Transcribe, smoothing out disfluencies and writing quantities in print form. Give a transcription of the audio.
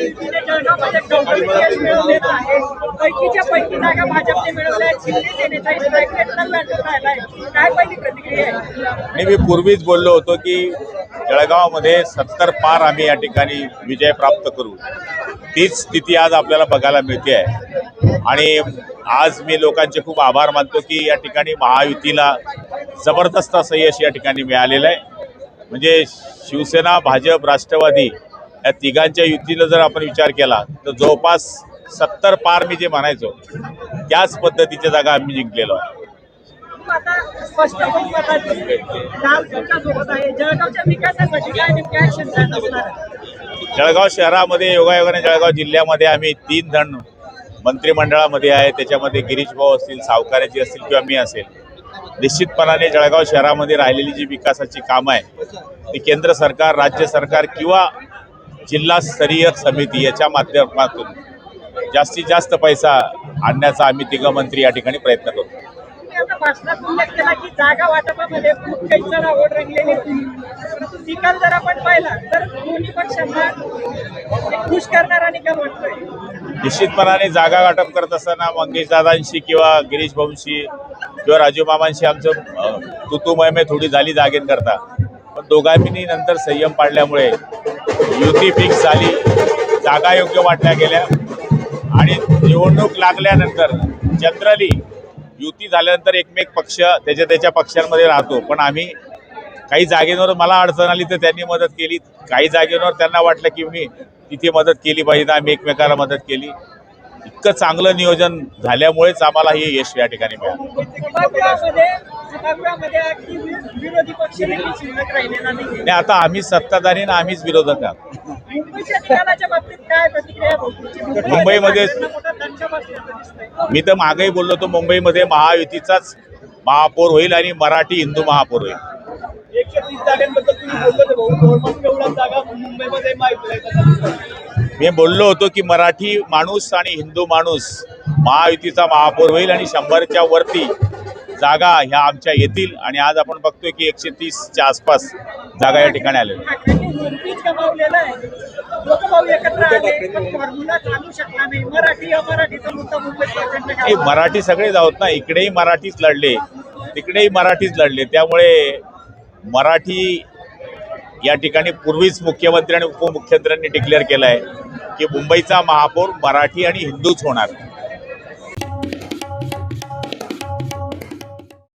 महायुतीने जळगावमध्ये टोटली यश मिळवलेलं आहे. पैकीच्या पैकी जागा भाजपने मिळवल्या आहेत. शिंदे सेनेचा स्ट्रायक राहिलाय. काय पहिली प्रतिक्रिया आहे? मी पूर्वीच बोललो होतो की जळगावमध्ये 70 पार आम्ही या ठिकाणी विजय प्राप्त करू. तीच स्थिती आज आपल्याला बघायला मिळते आहे आणि आज मी लोकांचे खूप आभार मानतो की या ठिकाणी महायुतीला जबरदस्त असं यश या ठिकाणी मिळालेलं आहे. म्हणजे शिवसेना, भाजप, राष्ट्रवादी या तिघांच्या युतीला जर आपण विचार केला तर जवळपास 70 पार मी जे म्हणायचो त्याच पद्धतीच्या जागा आम्ही जिंकलेलो आहे. आता स्पष्ट बहुमतात दिसते. राम तुमच्यासोबत आहे. जळगावच्या विकासासाठी काय नेमके ऍक्शन प्लॅन असणार आहे? जळगाव शहरामध्ये योगायोगाने जळगाव जिल्ह्यामध्ये आम्ही 3 जण मंत्रिमंडळामध्ये आहे. त्याच्यामध्ये गिरीश भाऊ असतील, सावकाराची असतील किंवा मी असेल. निश्चितपणाने जळगाव शहरामध्ये राहिलेली जी विकासाची कामं आहे ती केंद्र सरकार, राज्य सरकार किंवा जिल्हास्तरीय समिती याच्या माध्यमातून जास्तीत जास्त पैसा आणण्याचा आम्ही तिघं मंत्री या ठिकाणी प्रयत्न करतो. तुम्ही आता भाषणात उल्लेख केला की जागा वाटपामध्ये खूप काही चढाओढ रंगलेली होती. परंतु निकाल जर आपण पाहिला तर दोन्ही पक्षांना एक खुश करणारा निकाल वाटतोय. निश्चितपणाने जागा वाटप करत असताना मंगेश दादांशी किंवा गिरीश भाऊंशी किंवा राजू मामांशी आमचं तुतुमयमे थोडी झाली जागेंकरता, पण दोघांनी नंतर संयम पाळल्यामुळे युती फिक्स झाली, जागा योग्य वाटल्या गेल्या आणि निवडणूक लागल्यानंतर जनरली युती झाल्यानंतर एकमेक पक्ष त्याच्या पक्षांमध्ये राहतो. पण आम्ही काही जागेवर मला अडचण आली तर त्यांनी मदत केली, काही जागेवर त्यांना वाटलं की मी तिथे मदत केली पाहिजे तर आम्ही एकमेकाला मदत केली. इतकं चांगलं नियोजन झाल्यामुळेच आम्हाला हे यश या ठिकाणी मिळालं. विरोधी पक्ष शिल्लक राहिलेला नाही. आणि आता आम्ही सत्ताधारी ना आम्हीच विरोधक आहोत. मुंबईच्या निकालाच्या बाबतीत काय प्रतिक्रिया? मुंबईमध्ये मी तर मागेही बोललो होतो, मुंबईमध्ये महायुतीचाच महापौर होईल आणि मराठी हिंदू महापौर होईल. 130 जागांबद्दल तुम्ही बोलतो एवढ्या जागा मुंबईमध्ये मी बोललो होतो की मराठी माणूस आणि हिंदू माणूस महायुतीचा महापौर होईल आणि 100च्या वरती जागा ह्या आमच्या येतील आणि आज आपण बघतोय की 130च्या आसपास जागा या ठिकाणी आलेल्या. मराठी सगळेच आहोत ना, इकडेही मराठीच लढले तिकडेही मराठीच लढले, त्यामुळे मराठी या ठिकाणी पूर्वीच मुख्यमंत्री आणि उपमुख्यमंत्र्यांनी डिक्लेअर केलं आहे की मुंबईचा महापौर मराठी आणि हिंदूच होणार.